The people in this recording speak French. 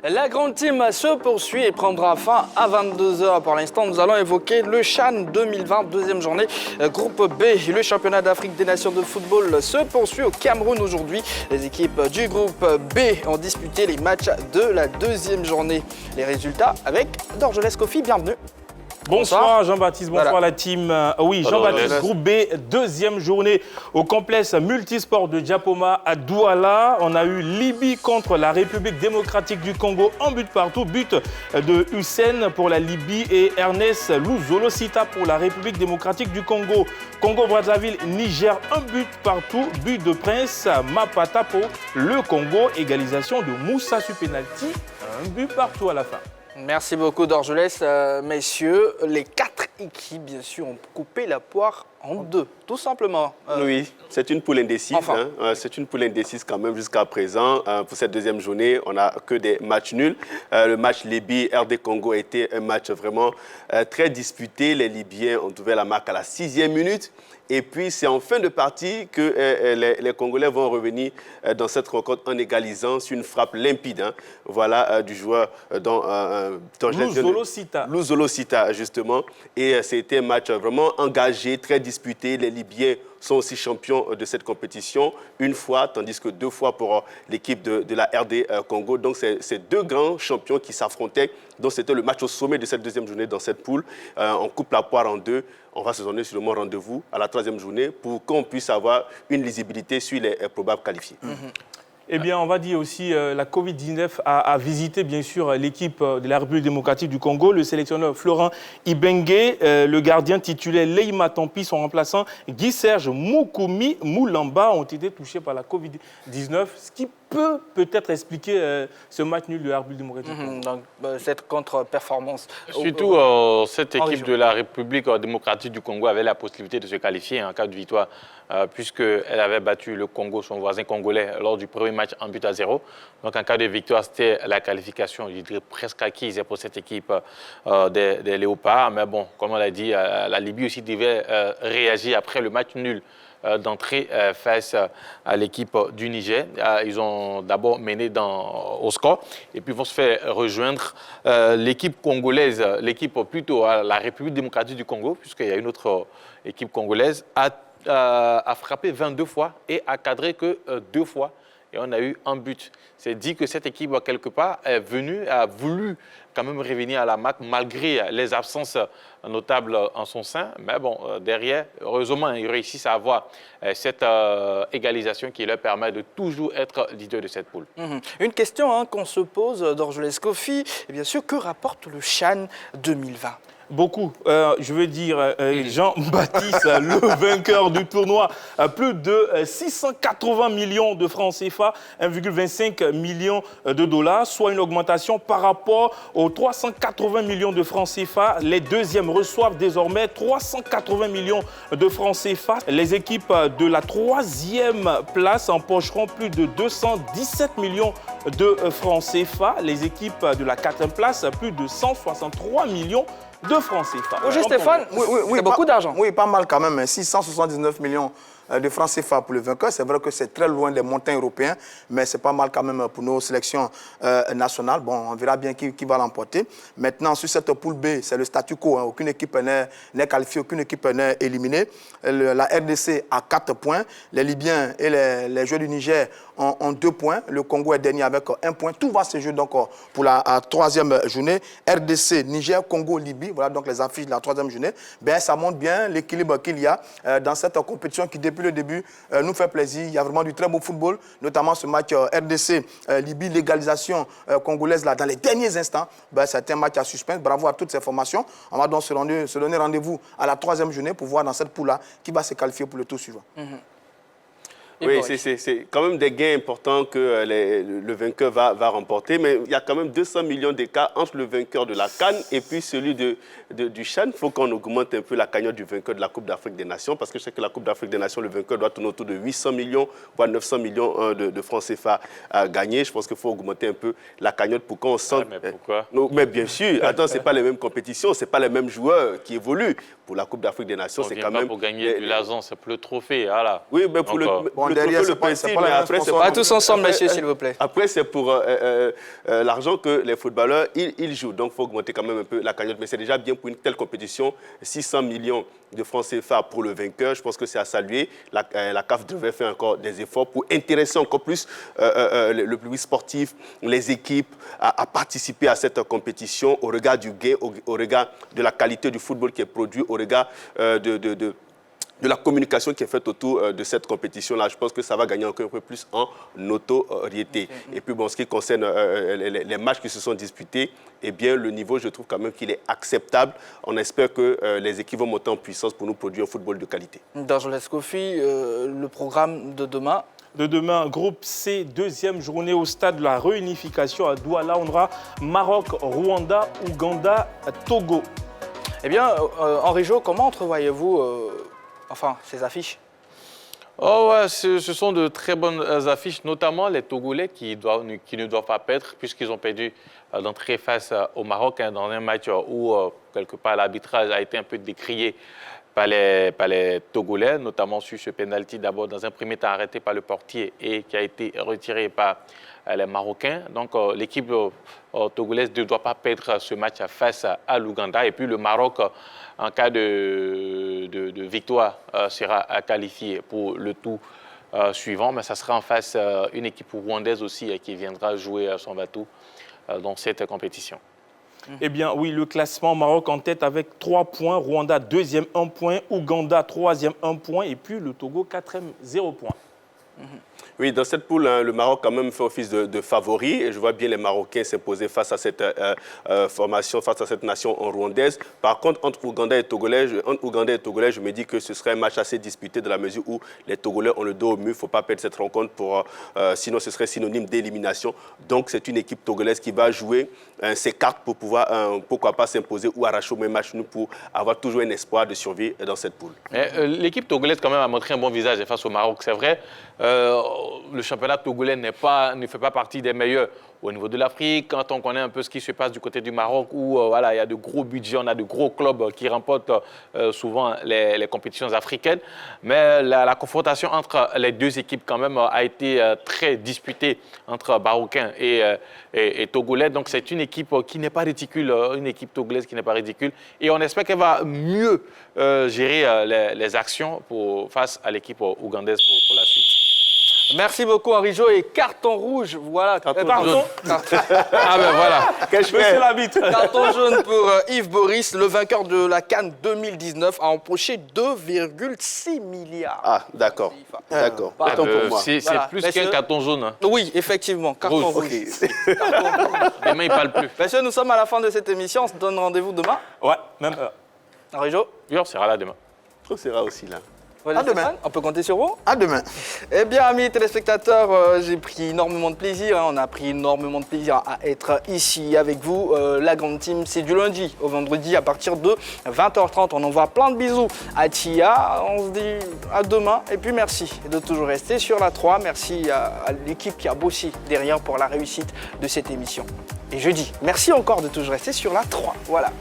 La grande team se poursuit et prendra fin à 22h. Pour l'instant, nous allons évoquer le CHAN 2020, deuxième journée, groupe B. Le championnat d'Afrique des nations de football se poursuit au Cameroun aujourd'hui. Les équipes du groupe B ont disputé les matchs de la deuxième journée. Les résultats avec Dorgelès Kofi, bienvenue. Bonsoir Jean-Baptiste, bonsoir Voilà. la team. Oui, Jean-Baptiste, groupe B, deuxième journée au complexe multisport de Diapoma à Douala. On a eu Libye contre la République démocratique du Congo en but partout. But de Hussein pour la Libye et Ernest Louzolosita pour la République démocratique du Congo. Congo-Brazzaville, Niger, un but partout. But de Prince Mapata pour le Congo. Égalisation de Moussa sur penalty. Un but partout à la fin. Merci beaucoup Dorgelès. Messieurs, les quatre équipes, bien sûr, ont coupé la poire en deux, tout simplement. Oui, c'est une poule indécise. Enfin. C'est une poule indécise quand même jusqu'à présent. Pour cette deuxième journée, on n'a que des matchs nuls. Le match Libye-RD Congo a été un match vraiment très disputé. Les Libyens ont ouvert la marque à la 6e minute. Et puis, c'est en fin de partie que les Congolais vont revenir dans cette rencontre en égalisant sur une frappe limpide. Voilà, du joueur Louzolosita, justement. Et c'était un match vraiment engagé, très disputé. Les Libyens sont aussi champions de cette compétition une fois, tandis que 2 fois pour l'équipe de la RD Congo. Donc, c'est deux grands champions qui s'affrontaient. Donc, c'était le match au sommet de cette deuxième journée dans cette poule. On coupe la poire en deux. On va se donner sur le bon rendez-vous à la 3e journée pour qu'on puisse avoir une lisibilité sur les probables qualifiés. Eh bien, on va dire aussi la Covid-19 a visité, bien sûr, l'équipe de la République démocratique du Congo. Le sélectionneur Florent Ibenge, le gardien titulaire Leïma Tampi, son remplaçant Guy-Serge Moukoumi Moulamba ont été touchés par la Covid-19, ce qui peut-être expliquer ce match nul de la République démocratique du Congo. Donc, cette contre-performance. Surtout, cette équipe de la République démocratique du Congo avait la possibilité de se qualifier en cas de victoire, puisqu'elle avait battu le Congo, son voisin congolais, lors du premier match en but à 0. Donc, en cas de victoire, c'était la qualification, je dirais, presque acquise pour cette équipe des Léopards. Mais bon, comme on l'a dit, la Libye aussi devait réagir après le match nul d'entrée face à l'équipe du Niger. Ils ont d'abord mené au score et puis vont se faire rejoindre l'équipe congolaise, l'équipe plutôt à la République démocratique du Congo, puisqu'il y a une autre équipe congolaise, a frappé 22 fois et a cadré que 2 fois. Et on a eu un but. C'est dit que cette équipe, quelque part, a voulu quand même revenir à la marque, malgré les absences notables en son sein. Mais bon, derrière, heureusement, ils réussissent à avoir cette égalisation qui leur permet de toujours être leader de cette poule. Une question qu'on se pose, Dorgelès Kofi, et bien sûr, que rapporte le CHAN 2020 ? Beaucoup. Je veux dire, Jean-Baptiste, le vainqueur du tournoi, plus de 680 millions de francs CFA, 1,25 million de dollars, soit une augmentation par rapport aux 380 millions de francs CFA. Les deuxièmes reçoivent désormais 380 millions de francs CFA. Les équipes de la 3e place empocheront plus de 217 millions de francs CFA. Les équipes de la 4e place, plus de 163 millions de francs CFA. Roger Stéphane, c'est beaucoup d'argent. Oui, pas mal quand même. 679 millions de francs CFA pour le vainqueur. C'est vrai que c'est très loin des montants européens, mais c'est pas mal quand même pour nos sélections nationales. Bon, on verra bien qui va l'emporter. Maintenant, sur cette poule B, c'est le statu quo. Aucune équipe n'est qualifiée, aucune équipe n'est éliminée. La RDC a 4 points. Les Libyens et les joueurs du Niger ont 2 points. Le Congo est dernier avec 1 point. Tout va se jouer donc pour la 3e journée. RDC, Niger, Congo, Libye. Voilà donc les affiches de la 3e journée. Ben, ça montre bien l'équilibre qu'il y a dans cette compétition qui, depuis le début, nous fait plaisir. Il y a vraiment du très beau football, notamment ce match RDC-Libye, l'égalisation congolaise là, dans les derniers instants. Ben, c'est un match à suspense. Bravo à toutes ces formations. On va donc se donner rendez-vous à la 3e journée pour voir dans cette poule-là qui va se qualifier pour le tour suivant. Oui, c'est quand même des gains importants que le vainqueur va remporter, mais il y a quand même 200 millions d'écart entre le vainqueur de la CAN et puis celui du CHAN. Il faut qu'on augmente un peu la cagnotte du vainqueur de la Coupe d'Afrique des Nations, parce que je sais que la Coupe d'Afrique des Nations, le vainqueur doit tourner autour de 800 millions, voire 900 millions de francs CFA à gagner. Je pense qu'il faut augmenter un peu la cagnotte pour qu'on sente... mais pourquoi? Mais bien sûr, attends, ce n'est pas les mêmes compétitions, ce n'est pas les mêmes joueurs qui évoluent. Pour la Coupe d'Afrique des Nations, c'est quand même... Pour gagner de l'argent, c'est pour le trophée, voilà. Oui, mais pour Bon, le derrière, trophée, c'est pas la même sponsor. Pas tous ensemble, messieurs, s'il vous plaît. Après, c'est pour l'argent que les footballeurs, ils jouent. Donc, il faut augmenter quand même un peu la cagnotte. Mais c'est déjà bien pour une telle compétition. 600 millions de francs CFA pour le vainqueur. Je pense que c'est à saluer. La CAF devrait faire encore des efforts pour intéresser encore plus le public sportif, les équipes, à participer à cette compétition au regard du gain, au regard de la qualité du football qui est produit, au regard de la communication qui est faite autour de cette compétition-là. Je pense que ça va gagner encore un peu plus en notoriété. Et puis, bon, ce qui concerne les matchs qui se sont disputés, eh bien, le niveau, je trouve quand même qu'il est acceptable. On espère que les équipes vont monter en puissance pour nous produire un football de qualité. Dargeles Kofi, le programme de demain. De demain, groupe C, deuxième journée au stade de la réunification à Douala. On aura Maroc, Rwanda, Ouganda, Togo. Eh bien, Henri Jo, comment entrevoyez-vous ces affiches? Oh ouais, ce sont de très bonnes affiches, notamment les Togolais qui ne doivent pas perdre puisqu'ils ont perdu d'entrée face au Maroc dans un match où, quelque part, l'arbitrage a été un peu décrié par les Togolais, notamment sur ce penalty d'abord dans un premier temps arrêté par le portier et qui a été retiré par les Marocains. Donc l'équipe togolaise ne doit pas perdre ce match face à l'Ouganda. Et puis le Maroc, en cas de victoire, sera qualifié pour le tour suivant. Mais ça sera en face une équipe rwandaise aussi qui viendra jouer son bateau dans cette compétition. Eh bien, oui, le classement, Maroc en tête avec 3 points, Rwanda deuxième 1 point, Ouganda troisième 1 point et puis le Togo quatrième 0 point. Oui, dans cette poule, le Maroc quand même fait office de favori. Et je vois bien les Marocains s'imposer face à cette formation, face à cette nation rwandaise. Par contre, entre Ouganda et Togolais, je me dis que ce serait un match assez disputé dans la mesure où les Togolais ont le dos au mur. Il ne faut pas perdre cette rencontre, sinon ce serait synonyme d'élimination. Donc c'est une équipe togolaise qui va jouer ses cartes pour pouvoir, pourquoi pas s'imposer ou arracher au même match nous pour avoir toujours un espoir de survie dans cette poule. L'équipe togolaise quand même a montré un bon visage face au Maroc, c'est vrai. Le championnat togolais ne fait pas partie des meilleurs au niveau de l'Afrique. Quand on connaît un peu ce qui se passe du côté du Maroc, où il y a de gros budgets, on a de gros clubs qui remportent souvent les compétitions africaines. Mais la confrontation entre les deux équipes quand même a été très disputée entre Marocains et Togolais. Donc c'est une équipe qui n'est pas ridicule, une équipe togolaise qui n'est pas ridicule. Et on espère qu'elle va mieux gérer les actions face à l'équipe ougandaise pour la suite. Merci beaucoup Henri Jo et carton rouge, voilà. Pardon. Ah ben voilà. Monsieur l'arbitre. Carton jaune pour Yves Boris, le vainqueur de la CAN 2019 a empoché 2,6 milliards. Ah, d'accord. D'accord. Autant pour moi. C'est Voilà. plus Messieurs, qu'un carton jaune. Hein. Oui, effectivement, carton rouge. Ok. Demain, il ne parle plus. Messieurs, nous sommes à la fin de cette émission. On se donne rendez-vous demain. Ouais, même heure. Henri Jo, Oui, on sera là demain. On sera aussi là. voilà, À demain. Stéphane, on peut compter sur vous. À demain. Eh bien, amis téléspectateurs, j'ai pris énormément de plaisir. On a pris énormément de plaisir à être ici avec vous. La grande team, c'est du lundi au vendredi à partir de 20h30. On envoie plein de bisous à Tia. On se dit à demain. Et puis, merci de toujours rester sur la 3. Merci à l'équipe qui a bossé derrière pour la réussite de cette émission. Et je dis merci encore de toujours rester sur la 3. Voilà.